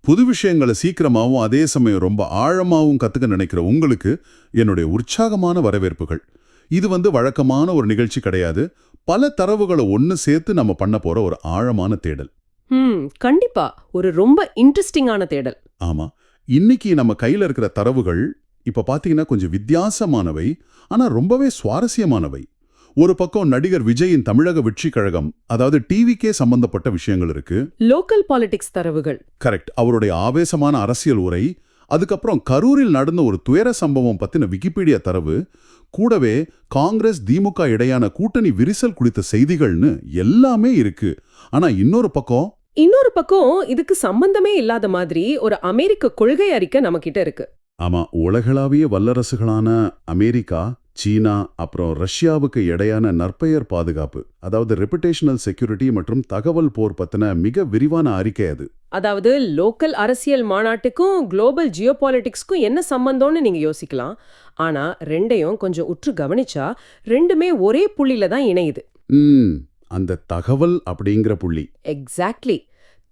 புது விஷயங்களை சீக்கிரமாவும் அதே சமயம் ரொம்ப ஆழமாவும் கத்துக்க நினைக்கிற உங்களுக்கு என்னுடைய உற்சாகமான வரவேற்புகள். இது வழக்கமான ஒரு நிகழ்ச்சி கிடையாது. பல தரவுகளை ஒன்னு சேர்த்து நம்ம பண்ண போற ஒரு ஆழமான தேடல். கண்டிப்பா ஒரு ரொம்ப இன்ட்ரெஸ்டிங்கான தேடல். ஆமா, இன்னைக்கு நம்ம கையில இருக்கிற தரவுகள் இப்ப பாத்தீங்கன்னா கொஞ்சம் வித்தியாசமானவை, ஆனா ரொம்பவே சுவாரஸ்யமானவை. ஒரு பக்கம் நடிகர் விஜயின் தமிழக வெற்றி கழகம், அதாவது டிவிக்கே சம்பந்தப்பட்ட விஷயங்கள் இருக்கு. லோக்கல் பாலிடிக்ஸ் தரவுகள். கரெக்ட். அவருடைய ஆவேசமான அரசியல் உரை, அதுக்கப்புறம் கரூரில் நடந்த ஒரு துயர சம்பவம் பத்தின விக்கிபீடியா தரவு, கூடவே காங்கிரஸ் திமுக இடையான கூட்டணி விரிசல் குறித்த செய்திகள்னு எல்லாமே இருக்கு. ஆனா இன்னொரு பக்கம் இதுக்கு சம்பந்தமே இல்லாத மாதிரி ஒரு அமெரிக்க கொள்கை அறிக்கை நம்ம கிட்ட இருக்கு. ஆமா, உலகளாவிய வல்லரசுகளான அமெரிக்கா, சீனா, அப்புறம் ரஷ்யாவுக்கு இடையான நற்பெயர் பாதுகாப்பு, அதாவது ரெபுடேஷனல் செக்யூரிட்டி மற்றும் தகவல் போர் பத்தின மிக விரிவான அறிக்கை அது. அதாவது லோக்கல் அரசியல் மாநாட்டுக்கும் குளோபல் ஜியோபாலிட்டிக்ஸ்க்கும் என்ன சம்பந்தம்னு நீங்க யோசிக்கலாம். ஆனா ரெண்டையும் கொஞ்சம் உற்று கவனிச்சா ரெண்டுமே ஒரே புள்ளில தான் இணையுது. அந்த தகவல் அப்படிங்கிற புள்ளி. எக்ஸாக்ட்லி.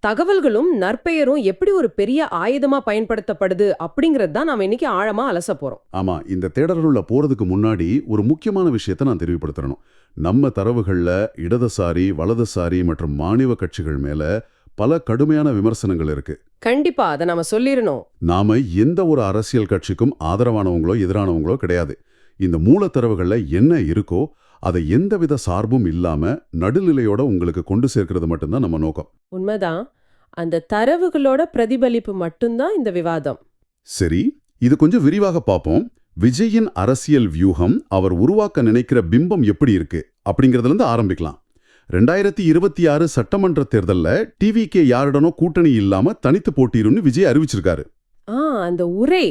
தகவல்களும் நற்பெயரும் எப்படி ஒரு பெரிய ஆயுதமா பயன்படுத்தப்படுது அப்படிங்கறது தான் நாம இன்னைக்கு ஆழமா அலச போறோம். ஆமா, இந்த தேடலுள்ள போறதுக்கு முன்னாடி ஒரு முக்கியமான விஷயத்தை நான் தெளிவுபடுத்தணும். நம்ம தரவுகள்ல இடதுசாரி, வலதுசாரி மற்றும் மாநில கட்சிகள் மேல பல கடுமையான விமர்சனங்கள் இருக்கு. கண்டிப்பா அதை நாம சொல்லிரணும். நாம எந்த ஒரு அரசியல் கட்சிக்கும் ஆதரவானவங்களோ எதிரானவங்களோ கிடையாது. இந்த மூலத்தரவுகள்ல என்ன இருக்கோ அதை எந்தவித சார்பும் இல்லாம நடுநிலையோட உங்களுக்கு கொண்டு சேர்க்கிறது மட்டும்தான் நம்ம நோக்கம். உண்மைதான். அந்த தரவுகளோட பிரதிபலிப்பு மட்டும்தான் இந்த விவாதம். சரி, இது கொஞ்சம் விரிவாக பார்ப்போம். விஜயின் அரசியல் வியூகம், அவர் உருவாக்க நினைக்கிற பிம்பம் எப்படி இருக்கு அப்படிங்கறதுல இருந்து ஆரம்பிக்கலாம். 2026 சட்டமன்ற தேர்தல்ல டிவிகே யாருடனோ கூட்டணி இல்லாம தனித்து போட்டியிடும்னு விஜய் அறிவிச்சிருக்காரு. அந்த உரை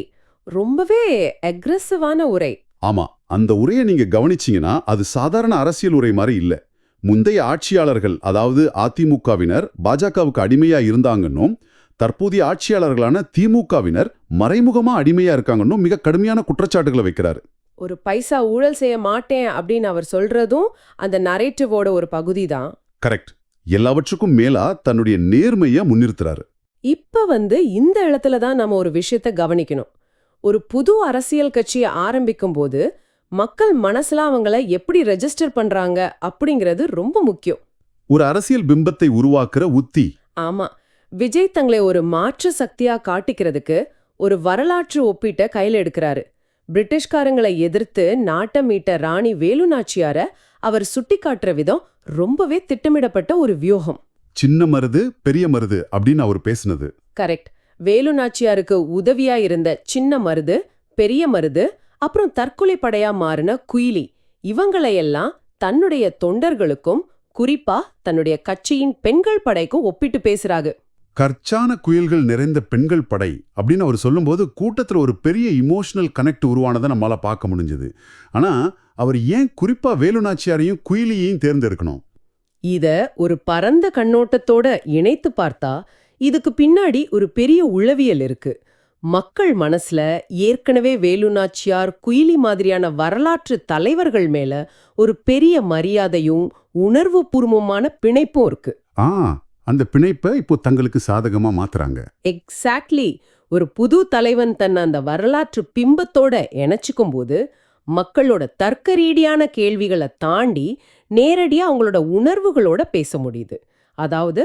ரொம்பவே அக்ரெசிவான உரை. ஆமா, அந்த உரையை நீங்க கவனிச்சீங்கன்னா அது சாதாரண அரசியல் உரை மாதிரி இல்ல. முந்தைய ஆட்சியாளர்கள், அதாவது அதிமுகவினர் பாஜகவுக்கு அடிமையா இருந்தாங்கன்னும், தற்போதைய ஆட்சியாளர்களான திமுகவினர் மறைமுகமா அடிமையா இருக்காங்கன்னும் மிக கடுமையான குற்றச்சாட்டுகளை வைக்கிறாரு. ஒரு பைசா ஊழல் செய்ய மாட்டேன் அப்படின்னு அவர் சொல்றதும் அந்த நரேட்டிவோட ஒரு பகுதி தான். கரெக்ட். எல்லாவற்றுக்கும் மேலா தன்னுடைய நேர்மையை முன்னிறுத்துறாரு. இப்ப இந்த இடத்துல தான் நம்ம ஒரு விஷயத்த கவனிக்கணும். ஒரு புது அரசியல் கட்சியை ஆரம்பிக்கும் போது மக்கள் மனசுல அவங்கள எப்படி ரெஜிஸ்டர் பண்றாங்க அப்படிங்கிறது ரொம்ப முக்கியம். ஒரு அரசியல் பிம்பத்தை உருவாக்குற உத்தி. ஆமா, விஜய் தங்களை ஒரு மாற்று சக்தியா காட்டிக்கிறதுக்கு ஒரு வரலாற்று ஒப்பீட்டை கையில எடுக்கிறாரு. பிரிட்டிஷ்காரங்களை எதிர்த்து நாட்டை மீட்ட ராணி வேலு நாச்சியார அவர் சுட்டி காட்டுற விதம் ரொம்பவே திட்டமிடப்பட்ட ஒரு வியூகம். சின்ன மருது பெரிய மருது அப்படின்னு அவர் பேசினது கரெக்ட். வேலு நாச்சியாருக்கு உதவியா இருந்த சின்ன மருது, பெரிய மருது, அப்புறம் தற்கொலை படையா மாறின குயிலி, இவங்களையெல்லாம் தன்னுடைய தொண்டர்களுக்கும் குறிப்பா தன்னுடைய கட்சியின் பெண்கள் படைக்கும் ஒப்பிட்டு பேசுறாங்க. கற்சான குயில்கள் நிறைந்த பெண்கள் படை அப்படின்னு அவர் சொல்லும்போது கூட்டத்தில் ஒரு பெரிய இமோஷனல் கனெக்ட் உருவானதை நம்மளால பார்க்க முடிஞ்சது. ஆனா அவர் ஏன் குறிப்பா வேலுநாச்சியாரையும் குயிலியையும் தேர்ந்தெடுக்கணும்? இத ஒரு பரந்த கண்ணோட்டத்தோட இணைத்து பார்த்தா இதுக்கு பின்னாடி ஒரு பெரிய உளவியல் இருக்கு. மக்கள் மனசுல ஏற்கனவே வேலுநாச்சியார், குயிலி மாதிரியான வரலாற்று தலைவர்கள் மேல ஒரு பெரிய மரியாதையும் உணர்வு பூர்வமான பிணைப்பும் இருக்கு. அந்த பிணைப்பை இப்போ தங்களுக்கு சாதகமா மாத்துறாங்க. எக்ஸாக்ட்லி. ஒரு புது தலைவன் தன்னை அந்த வரலாற்று பிம்பத்தோட இணைச்சுக்கும் போது மக்களோட தர்க்க ரீதியான கேள்விகளை தாண்டி நேரடியா அவங்களோட உணர்வுகளோட பேச முடியுது. அதாவது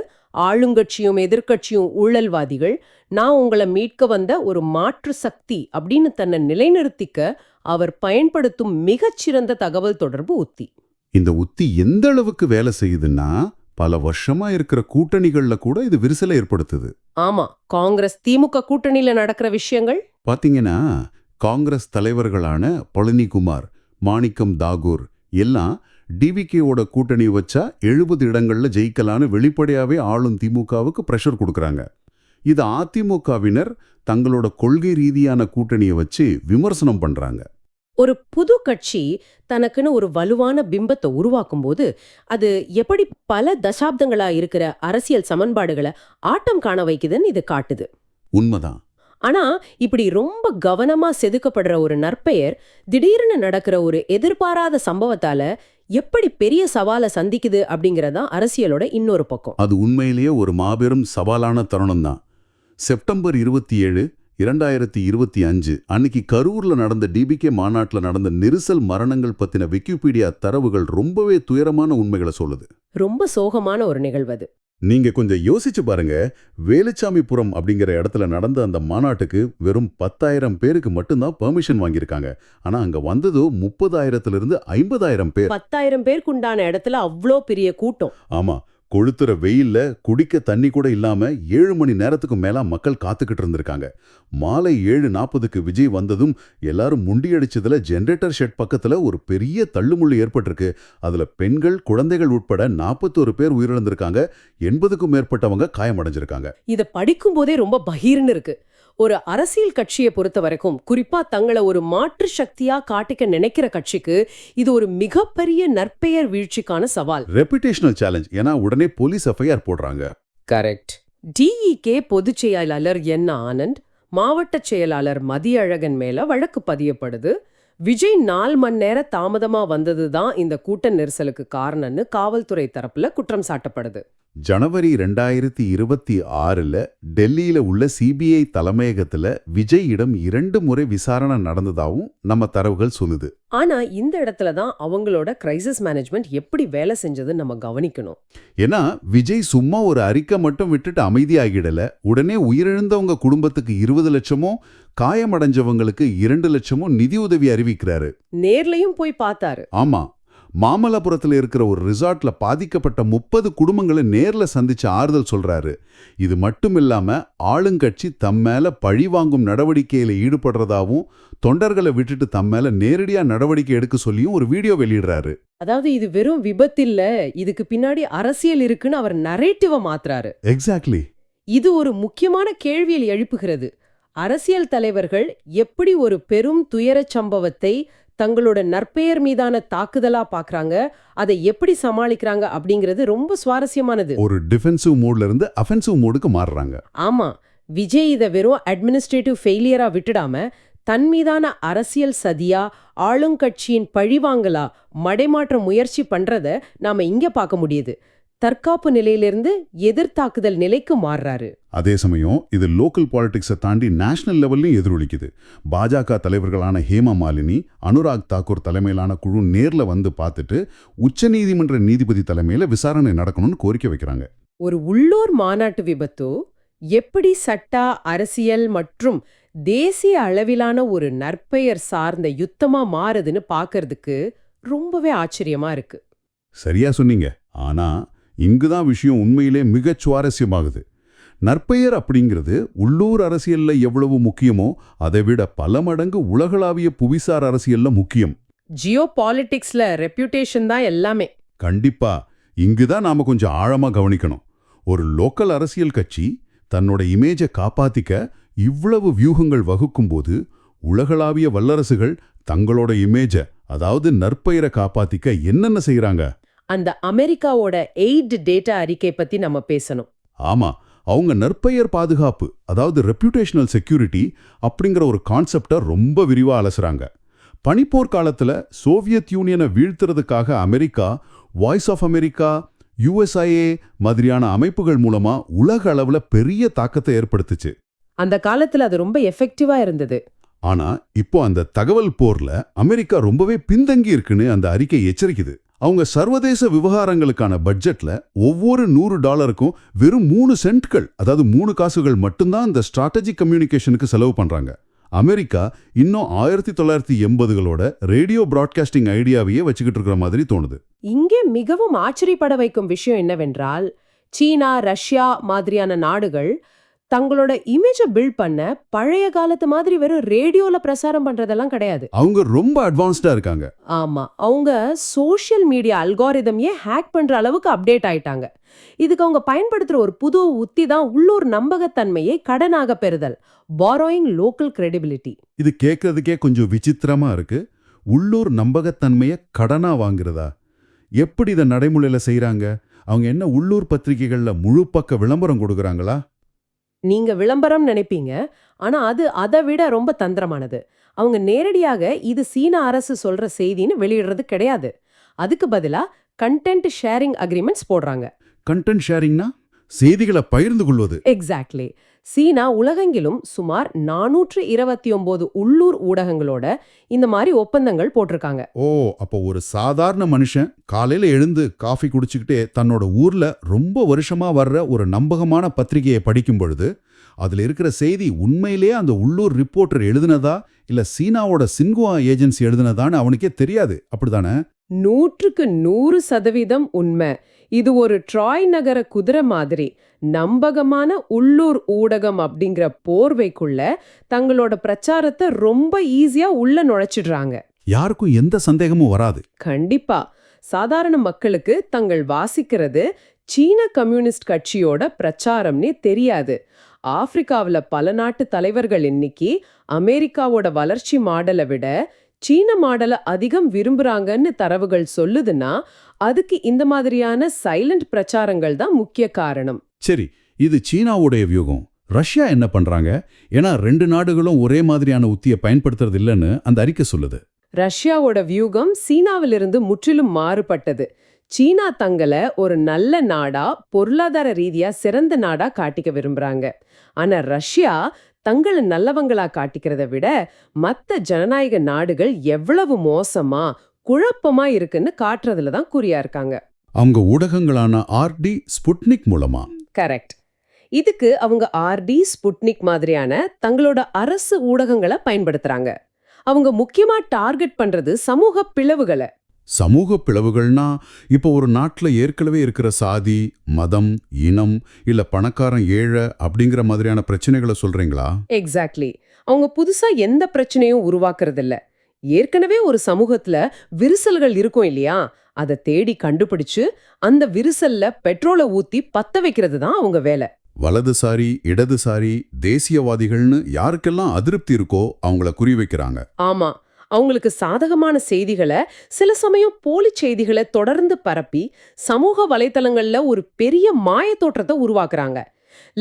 ஆளுங்கட்சியும் எதிர்கட்சியும் ஊழல்வாதிகள், நான் உங்களை மீட்க வந்த ஒரு மாற்று சக்தி அப்படின்னு தன்னை நிலைநிறுத்திக்க அவர் பயன்படுத்தும் மிகச்சிறந்த தகவல் தொடர்பு உத்தி. இந்த உத்தி எந்த அளவுக்கு வேலை செய்யுதுன்னா பல வருஷமா இருக்கிற கூட்டணிகள்ல கூட இது விரிசலை ஏற்படுத்துது. ஆமா, காங்கிரஸ் திமுக கூட்டணியில நடக்கிற விஷயங்கள் பாத்தீங்கன்னா காங்கிரஸ் தலைவர்களான பழனிக்குமார், மாணிக்கம் தாகூர் எல்லாம் டிவிகேவோட கூட்டணி வச்சா 70 இடங்கள்ல ஜெயிக்கலான்னு வெளிப்படையாவே ஆளும் திமுகவுக்கு பிரஷர் கொடுக்கறாங்க. இது அதிமுகவினர் தங்களோட கொள்கை ரீதியான கூட்டணியை வச்சு விமர்சனம் பண்றாங்க. ஒரு புது கட்சி தனக்குன்னு ஒரு வலுவான பிம்பத்தை உருவாக்கும் போது அது எப்படி பல தசாப்தங்களா இருக்கிற அரசியல் சமன்பாடுகளை ஆட்டம் காண வைக்குதுன்னு இது காட்டுது. உண்மைதான். ஆனா இப்படி ரொம்ப கவனமா செதுக்கப்படுற ஒரு நற்பெயர் திடீர்னு நடக்கிற ஒரு எதிர்பாராத சம்பவத்தால எப்படி பெரிய சவாலை சந்திக்குது அப்படிங்கறதான் அரசியலோட இன்னொரு பக்கம். அது உண்மையிலேயே ஒரு மாபெரும் சவாலான தருணம் தான். செப்டம்பர் 27, 2025 அன்னைக்கு கரூர்ல நடந்த டிபிகே மாநாட்டுல நடந்த நெரிசல் மரணங்கள் பத்தின விக்கிபீடியா தரவுகள் ரொம்பவே துயரமான உண்மைகளை சொல்லுது. ரொம்ப சோகமான ஒரு நிகழ்வு அது. நீங்க கொஞ்சம் யோசிச்சு பாருங்க. வேலுச்சாமிபுரம் அப்படிங்கிற இடத்துல நடந்த அந்த மாநாட்டுக்கு வெறும் 10,000 பேருக்கு மட்டும்தான் பெர்மிஷன் வாங்கியிருக்காங்க. ஆனா அங்க வந்ததோ 30,000 50,000 பேர். 10,000 பேருக்கு உண்டான இடத்துல அவ்ளோ பெரிய கூட்டம். ஆமா, கொளுத்துற வெயில்ல குடிக்க தண்ணி கூட இல்லாம 7 மணி நேரத்துக்கு மேல மக்கள் காத்துக்கிட்டு இருந்திருக்காங்க. மாலை 7:40க்கு விஜய் வந்ததும் எல்லாரும் முண்டியடிச்சதுல ஜெனரேட்டர் ஷெட் பக்கத்துல ஒரு பெரிய தள்ளுமுள்ளு ஏற்பட்டிருக்கு. அதுல பெண்கள், குழந்தைகள் உட்பட 41 பேர் உயிரிழந்திருக்காங்க. 80க்கும் மேற்பட்டவங்க காயமடைஞ்சிருக்காங்க. இத படிக்கும் போதே ரொம்ப பகீர்னு இருக்கு. ஒரு அரசியல் கட்சியை பொறுத்த வரைக்கும், குறிப்பா தங்களை ஒரு மாற்று சக்தியா காட்டிக்க நினைக்கிற கட்சிக்கு இது ஒரு மிகப்பெரிய நற்பெயர் வீழ்ச்சிக்கான சவால். ரெபுடேஷனல் சேலஞ்ச். ஏன்னா உடனே போலீஸ் எஃப்ஐஆர் போடுறாங்க. கரெக்ட். டிஇகே பொதுச் செயலாளர் என் ஆனந்த், மாவட்ட செயலாளர் மதியழகன் மேல வழக்கு பதியப்படுது. விஜய் 4 மணி நேரம் தாமதமா வந்ததுதான் இந்த கூட்ட நெரிசலுக்கு காரணம்னு காவல்துறை தரப்புல குற்றம் சாட்டப்படுது. ஜனவரி 2026 டெல்லியில உள்ள சிபிஐ தலைமையகத்துல விஜயிடம் 2 முறை விசாரணை நடந்ததாவும் நம்ம தரவுகள் சொல்லுது. ஆனா இந்த இடத்துல தான் அவங்களோட கிரைசிஸ் மேனேஜ்மெண்ட் எப்படி வேலை செஞ்சதுன்னு நம்ம கவனிக்கணும். ஏன்னா விஜய் சும்மா ஒரு அறிக்கை மட்டும் விட்டுட்டு அமைதியாகிடல. உடனே உயிரிழந்தவங்க குடும்பத்துக்கு 20 லட்சமோ, காயமடைஞ்சவங்களுக்கு 2 லட்சமோ நிதி உதவி அறிவிக்கிறாரு. நேர்லயும் போய் பார்த்தாரு. ஆமா, மாமல்லபுரத்துல இருக்கிற ஒரு ரிசார்ட்ல பாதிக்கப்பட்ட 30 குடும்பங்களை நேர்ல சந்திச்சு ஆறுதல் சொல்றாரு. இது மட்டும் இல்லாம ஆளுங்கட்சி தம் மேல பழி வாங்கும் நடவடிக்கையில ஈடுபடுறதாவும், தொண்டர்களை விட்டுட்டு தம் மேல நேரடியா நடவடிக்கை எடுக்க சொல்லியும் ஒரு வீடியோ வெளியிடுறாரு. அதாவது இது வெறும் விபத்தில்ல, இதுக்கு பின்னாடி அரசியல் இருக்குன்னு அவர் நரேட்டிவ மாத்துறாரு. எக்ஸாக்ட்லி. இது ஒரு முக்கியமான கேள்வியில் எழுப்புகிறது. அரசியல் தலைவர்கள் எப்படி ஒரு பெரும் துயரச் சம்பவத்தை தங்களோட நற்பெயர் மீதான தாக்குதலா பாக்குறாங்க, அதை எப்படி சமாளிக்கிறாங்க அப்படிங்கிறது ரொம்ப சுவாரஸ்யமானது. ஒரு டிஃபென்சிவ் மோட்ல இருந்து அஃபென்சிவ் மோடுக்கு மாறுறாங்க. ஆமா, விஜய் இதை வெறும் அட்மினிஸ்ட்ரேட்டிவ் ஃபெயிலியரா விட்டுடாம தன் மீதான அரசியல் சதியா, ஆளுங்கட்சியின் பழிவாங்கலா மடைமாற்ற முயற்சி பண்றத நாம இங்க பார்க்க முடியுது. தற்காப்பு நிலையிலிருந்து எதிர்த்தாக்குதல் நிலைக்கு மாறுறாரு. அதே சமயம் இது லோக்கல் பாலிடிக்ஸை தாண்டி நேஷனல் லெவல்லையும் எதிரொலிக்குது. பாஜக தலைவர்களான ஹேமா மாலினி, அனுராக் தாக்கூர் தலைமையிலான குழு நேர்ல வந்து பார்த்துட்டு உச்சநீதிமன்ற நீதிபதி தலைமையில விசாரணை நடக்கணும்னு கோரிக்கை வைக்கிறாங்க. ஒரு உள்ளூர் மாநாட்டு விபத்து எப்படி சட்ட, அரசியல் மற்றும் தேசிய அளவிலான ஒரு நற்பெயர் சார்ந்த யுத்தமா மாறுதுன்னு பார்க்கறதுக்கு ரொம்பவே ஆச்சரியமா இருக்கு. சரியா சொன்னீங்க. ஆனா இங்குதான் விஷயம் உண்மையிலே மிகச் சுவாரஸ்யமாகுது. நற்பெயர் அப்படிங்கிறது உள்ளூர் அரசியல்ல எவ்வளவு முக்கியமோ அதை விட பல மடங்கு உலகளாவிய புவிசார் அரசியல்ல முக்கியம். ஜியோ பாலிடிக்ஸ்ல ரெப்யூட்டேஷன் தான் எல்லாமே. கண்டிப்பா. இங்குதான் நாம கொஞ்சம் ஆழமா கவனிக்கணும். ஒரு லோக்கல் அரசியல் கட்சி தன்னோட இமேஜை காப்பாத்திக்க இவ்வளவு வியூகங்கள் வகுக்கும்போது, உலகளாவிய வல்லரசுகள் தங்களோட இமேஜை, அதாவது நற்பெயரை காப்பாத்திக்க என்னென்ன செய்யறாங்க? அந்த அமெரிக்காவோட எய்ட் டேட்டா அறிக்கை பத்தி நம்ம பேசணும். ஆமா, அவங்க நற்பெயர் பாதுகாப்பு, அதாவது ரெப்யூட்டேஷனல் செக்யூரிட்டி அப்படிங்கிற ஒரு கான்செப்டை ரொம்ப விரிவா அலசுறாங்க. பனிப்போர் காலத்துல சோவியத் யூனியனை வீழ்த்துறதுக்காக America voice of America, USIA மாதிரியான அமைப்புகள் மூலமா உலக அளவுல பெரிய தாக்கத்தை ஏற்படுத்துச்சு. அந்த காலத்துல அது ரொம்ப எஃபெக்டிவா இருந்தது. ஆனா இப்போ அந்த தகவல் போர்ல அமெரிக்கா ரொம்பவே பின்தங்கி இருக்குன்னு அந்த அறிக்கை எச்சரிக்குது. அவங்க சர்வதேச விவகாரங்களுக்கான பட்ஜெட்ல ஒவ்வொரு $100க்கும் வெறும் 3 சென்ட்கள், அதாவது 3 காசுகள் மட்டும்தான் இந்த ஸ்ட்ராட்டஜிக் கம்யூனிகேஷனுக்கு செலவு பண்றாங்க. அமெரிக்கா இன்னும் 1980களோட ரேடியோ பிராட்காஸ்டிங் ஐடியாவையே வச்சுக்கிட்டு இருக்கிற மாதிரி தோணுது. இங்கே மிகவும் ஆச்சரியப்பட வைக்கும் விஷயம் என்னவென்றால், சீனா, ரஷ்யா மாதிரியான நாடுகள் தங்களோட இமேஜை பில்ட் பண்ண பழைய காலத்து மாதிரி வெறும் ரேடியோல பிரசாரம் பண்றதெல்லாம் கிடையாது. அவங்க ரொம்ப அட்வான்ஸ்டா இருக்காங்க. ஆமா, அவங்க சோஷியல் மீடியா அல்காரிதமையே ஹேக் பண்ற அளவுக்கு அப்டேட் ஆயிட்டாங்க. இதுக்கு அவங்க பயன்படுத்துற ஒரு புது உத்தி தான் உள்ளூர் நம்பகத்தன்மையை கடனாக பெறுதல், borrowing local credibility. இது கேட்கறதுக்கே கொஞ்சம் விசித்திரமா இருக்கு. உள்ளூர் நம்பகத்தன்மையை கடனா வாங்குறதா? எப்படி இதை நடைமுறையில செய்யறாங்க? அவங்க என்ன உள்ளூர் பத்திரிகைகள்ல முழு பக்க விளம்பரம் கொடுக்கறாங்களா? நீங்க விளம்பரம் நினைப்பீங்க, ஆனா அது அதை விட ரொம்ப தந்திரமானது. அவங்க நேரடியாக இது சீன அரசு சொல்ற செய்தின்னு வெளியிடுறது கிடையாது. அதுக்கு பதிலா கண்டென்ட் ஷேரிங் அக்ரிமெண்ட்ஸ் போடுறாங்க. கண்டென்ட் ஷேரிங்னா செய்திகளை பகிர்ந்து கொள்வது. எக்ஸாக்ட்லி. சீனா உலகெங்கிலும் சுமார் 429 உள்ளூர் ஊடகங்களோட இந்த மாதிரி ஒப்பந்தங்கள் போட்டிருக்காங்க. ஓ, அப்போ ஒரு சாதாரண மனுஷன் காலையில எழுந்து காஃபி குடிச்சுக்கிட்டே தன்னோட ஊர்ல ரொம்ப வருஷமா வர்ற ஒரு நம்பகமான பத்திரிகையை படிக்கும் பொழுது அதுல இருக்கிற செய்தி உண்மையிலேயே அந்த உள்ளூர் ரிப்போர்ட்டர் எழுதுனதா இல்ல சீனாவோட சின்குவா ஏஜென்சி எழுதுனதான்னு அவனுக்கே தெரியாது, அப்படிதானே? 100% உண்மை. இது ஒரு ட்ராய் நகர குதிரை மாதிரி நம்பகமான உள்ளூர் ஊடகம் அப்படிங்கிற போர்வைக்குள்ள தங்களோட பிரச்சாரத்தை ரொம்ப ஈஸியா உள்ள நுழைச்சிடுறாங்க. யாருக்கும் எந்த சந்தேகமும் வராது. கண்டிப்பா சாதாரண மக்களுக்கு தங்கள் வாசிக்கிறது சீன கம்யூனிஸ்ட் கட்சியோட பிரச்சாரம்னே தெரியாது. ஆப்பிரிக்காவுல பல நாட்டு தலைவர்கள் இன்னைக்கு அமெரிக்காவோட வளர்ச்சி மாடலை விட சீன மாடலை அதிகம் விரும்புறாங்கன்னு தரவுகள் சொல்லுதுன்னா அதுக்கு இந்த மாதிரியான சைலண்ட் பிரச்சாரங்கள் தான் முக்கிய காரணம். சரி, இது சீனாவுடைய வியூகம். ரஷ்யா என்ன பண்றாங்க? ஏன்னா 2 நாடுகளும் ஒரே மாதிரியான உத்தியை பயன்படுத்துறது இல்லைன்னு அந்த அறிக்கை சொல்லுது. ரஷ்யாவோட வியூகம் சீனாவிலிருந்து முற்றிலும் மாறுபட்டது. சீனா தங்களை ஒரு நல்ல நாடா, பொருளாதார ரீதியா சிறந்த நாடா காட்டிக்க விரும்புறாங்க. ஆனா ரஷ்யா தங்களை நல்லவங்களா காட்டிக்கிறத விட மத்த ஜனநாயக நாடுகள் எவ்வளவு மோசமா குழப்பமா இருக்குன்னு காட்டுறதுல தான் குறியா இருக்காங்க. அவங்க ஊடகங்களான ஆர்டி, ஸ்புட்னிக் மூலமா. கரெக்ட். இதுக்கு அவங்க ஆர்டி, ஸ்புட்னிக் மாதிரியான தங்களோட அரசு ஊடகங்களை பயன்படுத்துறாங்க. அவங்க முக்கியமா டார்கெட் பண்றது சமூக பிளவுகளை. சமூக பிளவுகள்னா இப்போ ஒரு நாட்டுல ஏற்கனவே இருக்கிற சாதி, மதம், இனம் இல்ல பணக்காரன் ஏழை அப்படிங்கிற மாதிரியான பிரச்சனைகளை சொல்றீங்களா? எக்ஸாக்ட்லி. அவங்க புதுசா எந்த பிரச்சனையும் உருவாக்குறது இல்ல. ஏற்கனவே ஒரு சமூகத்துல விரிசல்கள் இருக்கும் இல்லையா, அதை தேடி கண்டுபிடிச்சு அந்த விரிசல்ல பெட்ரோலை ஊத்தி பத்த வைக்கிறது தான் அவங்க வேலை. வலதுசாரி, இடதுசாரி, தேசியவாதிகள்னு யாருக்கெல்லாம் அதிருப்தி இருக்கோ அவங்கள குறிவைக்கிறாங்க. ஆமா, அவங்களுக்கு சாதகமான செய்திகளை, சில சமயம் போலி செய்திகளை தொடர்ந்து பரப்பி சமூக வலைத்தளங்கள்ல ஒரு பெரிய மாய தோற்றத்தை உருவாக்குறாங்க.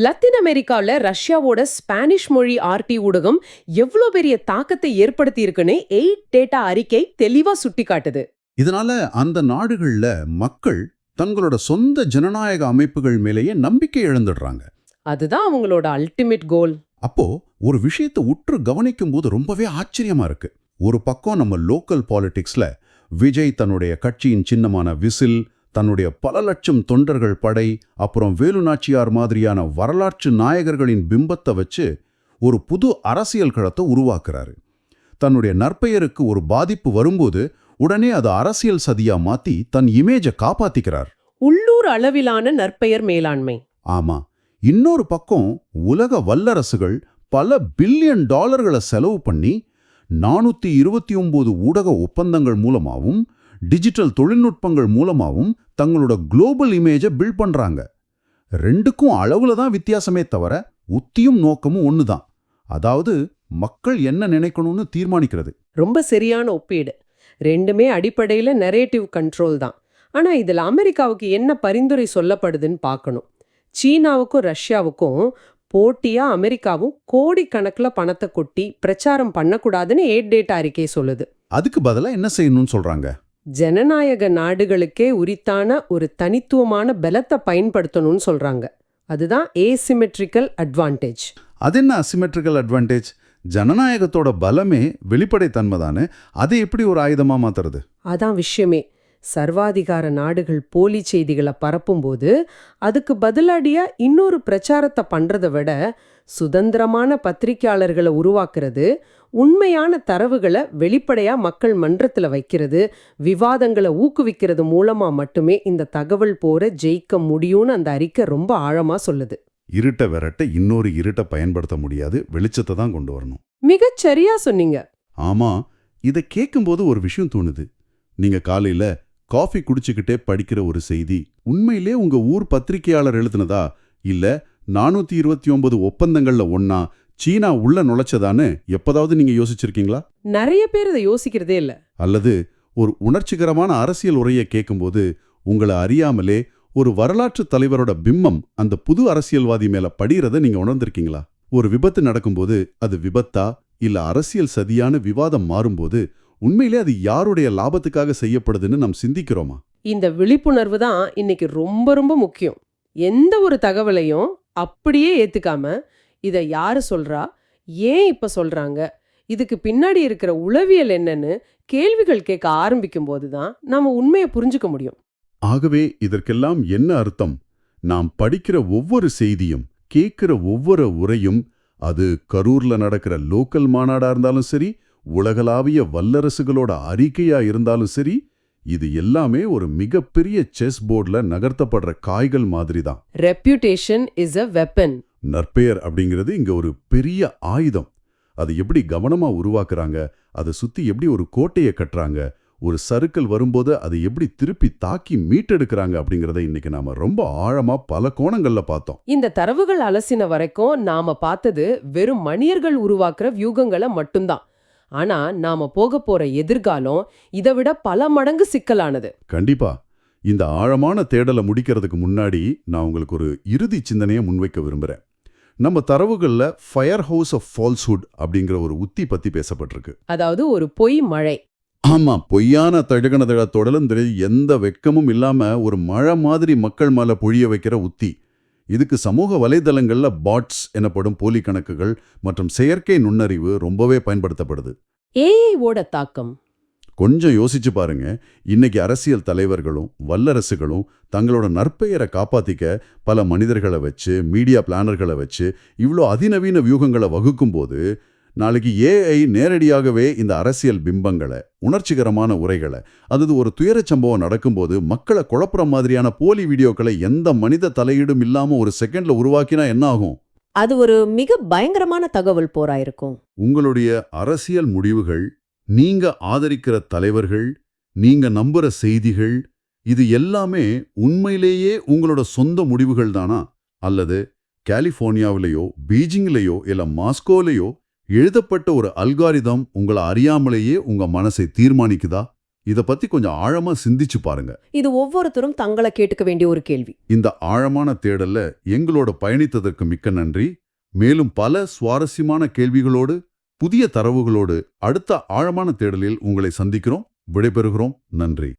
லத்தீன் அமெரிக்காவில் ரஷ்யாவோட ஸ்பானிஷ் மொழி ஆர்டி ஊடகம் எவ்வளோ பெரிய தாக்கத்தை ஏற்படுத்தி இருக்குன்னு 8 டேட்டா அறிக்கை தெளிவா சுட்டி காட்டுது. இதனால அந்த நாடுகள்ல மக்கள் தங்களோட சொந்த ஜனநாயக அமைப்புகள் மேலேயே நம்பிக்கை இழந்துடுறாங்க. அதுதான் அவங்களோட அல்டிமேட் கோல். அப்போ ஒரு விஷயத்தை உற்று கவனிக்கும் போது ரொம்பவே ஆச்சரியமா இருக்கு. ஒரு பக்கம் நம்ம லோக்கல் பாலிடிக்ஸ்ல விஜய் தன்னுடைய கட்சியின் சின்னமான விசில், தன்னுடைய பல லட்சம் தொண்டர்கள் படை, அப்புறம் வேலு நாச்சியார் மாதிரியான வரலாற்று நாயகர்களின் பிம்பத்தை வச்சு ஒரு புது அரசியல் களத்தை உருவாக்குறாரு. தன்னுடைய நற்பெயருக்கு ஒரு பாதிப்பு வரும்போது உடனே அது அரசியல் சதியா மாத்தி தன் இமேஜை காப்பாத்திக்கிறார். உள்ளூர் அளவிலான நற்பெயர் மேலாண்மை. ஆமா. இன்னொரு பக்கம் உலக வல்லரசுகள் பல பில்லியன் டாலர்களை செலவு பண்ணி 429 ஊடக ஒப்பந்தங்கள் மூலமாவும் டிஜிட்டல் தொழில்நுட்பங்கள் மூலமாவும் தங்களோட குளோபல் இமேஜை பில்ட் பண்றாங்க. ரெண்டுக்கும் அளவுல தான் வித்தியாசமே தவிர உத்தியும் நோக்கமும் ஒண்ணுதான். அதாவது மக்கள் என்ன நினைக்கணும்னு தீர்மானிக்கிறது. ரொம்ப சரியான ஒப்பீடு. ரெண்டுமே அடிப்படையில நரேட்டிவ் கண்ட்ரோல் தான். ஆனா இதுல அமெரிக்காவுக்கு என்ன பரிந்துரை சொல்லப்படுதுன்னு பார்க்கணும். சீனாவுக்கும் ரஷ்யாவுக்கும் போட்டியா அமெரிக்காவும் கோடிக்கணக்கில் பணத்தை கொட்டி பிரச்சாரம் பண்ணக்கூடாதுன்னு 8 டேட்டா அறிக்கை சொல்லுது. அதுக்கு பதிலா என்ன செய்யணும்னு சொல்றாங்க? ஜனநாயக நாடுகளுக்கே உரித்தான ஒரு தனித்துவமான பலத்தை பயன்படுத்தணும்னு சொல்றாங்க. அதுதான் ஏசிமெட்ரிக்கல் அட்வான்டேஜ். அது என்ன அசிமெட்ரிக்கல் அட்வான்டேஜ்? ஜனநாயகத்தோட பலமே வெளிப்படைத்தன்மை தானே, அதை எப்படி ஒரு ஆயுதமா மாத்துறது? அதான் விஷயமே. சர்வாதிகார நாடுகள் போலி செய்திகளை பரப்பும்போது அதுக்கு பதிலடியா இன்னொரு பிரச்சாரத்தை பண்றதை விட சுதந்திரமான பத்திரிகையாளர்களை உருவாக்குறது, உண்மையான தரவுகளை வெளிப்படையா மக்கள் மன்றத்துல வைக்கிறது, விவாதங்களை ஊக்குவிக்கிறது மூலமா மட்டுமே இந்த தகவல் போர ஜெயிக்க முடியும்னு அந்த அறிக்கை ரொம்ப ஆழமா சொல்லுது. இருட்டை விரட்ட இன்னொரு இருட்டை பயன்படுத்த முடியாது, வெளிச்சத்தை தான் கொண்டு வரணும். மிகச் சரியா சொன்னீங்க. ஆமா, இதை கேட்கும்போது ஒரு விஷயம் தோணுது. நீங்க காலையில காஃபி குடிச்சுக்கிட்டே படிக்கிற ஒரு செய்தி உண்மையிலே உங்க ஊர் பத்திரிகையாளர் எழுதுனதா இல்ல 429 ஒப்பந்தங்கள்ல ஒன்னா சீனா உள்ள நுழைச்சதான்னு எப்பதாவது நீங்க யோசிச்சிருக்கீங்களா? நிறைய பேர் இதை யோசிக்கிறதே இல்ல. அல்லது ஒரு உணர்ச்சிகரமான அரசியல் உரையை கேட்கும்போது உங்களை அறியாமலே ஒரு வரலாற்று தலைவரோட பிம்பம் அந்த புது அரசியல்வாதி மேல படிகிறத நீங்க உணர்ந்திருக்கீங்களா? ஒரு விபத்து நடக்கும்போது அது விபத்தா இல்ல அரசியல் சதியான விவாதம் மாறும்போது உண்மையிலே அது யாருடைய லாபத்துக்காக செய்யப்படுதுன்னு நாம் சிந்திக்கிறோமா? இந்த விழிப்புணர்வு தான் இன்னைக்கு ரொம்ப ரொம்ப முக்கியம். எந்த ஒரு தகவலையும் அப்படியே ஏத்துக்காம இத யாரு சொல்றா, ஏன் இப்ப சொல்றாங்க, இதுக்கு பின்னாடி இருக்கிற உளவியல் என்னன்னு கேள்விகள் கேட்க ஆரம்பிக்கும் போதுதான் நாம உண்மையை புரிஞ்சுக்க முடியும். ஆகவே இதற்கெல்லாம் என்ன அர்த்தம்? நாம் படிக்கிற ஒவ்வொரு செய்தியும், கேட்கிற ஒவ்வொரு உரையும், அது கரூர்ல நடக்கிற லோக்கல் மாநாடா இருந்தாலும் சரி, உலகளாவிய வல்லரசுகளோட அறிக்கையா இருந்தாலும் சரி, இது எல்லாமே ஒரு மிகப்பெரிய செஸ் போர்டுல நகர்த்தப்படுற காய்கள் மாதிரி தான். Reputation is a weapon. நற்பெயர் அப்படிங்கிறது இங்க ஒரு பெரிய ஆயுதம். அது எப்படி கவனமா உருவாக்குறாங்க, அதை சுத்தி எப்படி ஒரு கோட்டையை கட்டுறாங்க, ஒரு சறுக்கல் வரும்போது அதை எப்படி திருப்பி தாக்கி மீட்டெடுக்கிறாங்க அப்படிங்கறத இன்னைக்கு நாம ரொம்ப ஆழமா பல கோணங்கள்ல பார்த்தோம். இந்த தரவுகள் அலசின வரைக்கும் நாம பார்த்தது வெறும் மனிதர்கள் உருவாக்குற வியூகங்களை மட்டும்தான். ஆனா நாம போக போற எதிர்காலம் இதை விட பல மடங்கு சிக்கலானது. கண்டிப்பா. இந்த ஆழமான தேடலை முடிக்கிறதுக்கு முன்னாடி நான் உங்களுக்கு ஒரு இறுதி சிந்தனையை முன்வைக்க விரும்புறேன். நம்ம தரவுகள்ல ஃபயர் ஹவுஸ் ஆஃப் ஃபால்ஸ்ஹுட் அப்படிங்கிற ஒரு உத்தி பத்தி பேசப்பட்டிருக்கு. அதாவது ஒரு பொய் மழை. ஆமா, பொய்யான தழுகணதழ தொடர்ந்து எந்த வெட்கமும் இல்லாம ஒரு மழை மாதிரி மக்கள் மேல பொழிய வைக்கிற உத்தி. இதுக்கு சமூக வலைதளங்கள்ல பாட்ஸ் எனப்படும் போலி கணக்குகள் மற்றும் செயற்கை நுண்ணறிவு ரொம்பவே பயன்படுத்தப்படுது. ஏஐ ஓட தாக்கம் கொஞ்சம் யோசிச்சு பாருங்க. இன்னைக்கு அரசியல் தலைவர்களும் வல்லரசுகளும் தங்களோட நற்பெயரை காப்பாத்திக்க பல மனிதர்களை வச்சு, மீடியா பிளானர்களை வச்சு இவ்வளோ அதிநவீன வியூகங்களை வகுக்கும்போது, நாளைக்கு ஏஐ நேரடியாகவே இந்த அரசியல் பிம்பங்களை, உணர்ச்சிகரமான உரைகளை, அதாவது ஒரு துயரச் சம்பவம் நடக்கும்போது மக்களை குழப்புற மாதிரியான போலி வீடியோக்களை எந்த மனித தலையீடும் இல்லாம ஒரு செகண்ட்ல உருவாக்கினா என்ன ஆகும்? அது ஒரு மிக பயங்கரமான தகவல் போரா இருக்கும். உங்களுடைய அரசியல் முடிவுகள், நீங்க ஆதரிக்கிற தலைவர்கள், நீங்க நம்புற செய்திகள், இது எல்லாமே உண்மையிலேயே உங்களோட சொந்த முடிவுகள் தானா? அல்லது கலிஃபோர்னியாவிலேயோ பீஜிங்லேயோ இல்ல மாஸ்கோலேயோ எழுதப்பட்ட ஒரு அல்காரிதம் உங்களை அறியாமலேயே உங்க மனசை தீர்மானிக்குதா? இத பத்தி கொஞ்சம் ஆழமா சிந்திச்சு பாருங்க. இது ஒவ்வொருத்தரும் தங்களை கேட்டுக்க வேண்டிய ஒரு கேள்வி. இந்த ஆழமான தேடல்ல எங்களோட பயணித்ததற்கு மிக்க நன்றி. மேலும் பல சுவாரஸ்யமான கேள்விகளோடு, புதிய தரவுகளோடு அடுத்த ஆழமான தேடலில் உங்களை சந்திக்கிறோம். விடைபெறுகிறோம். நன்றி.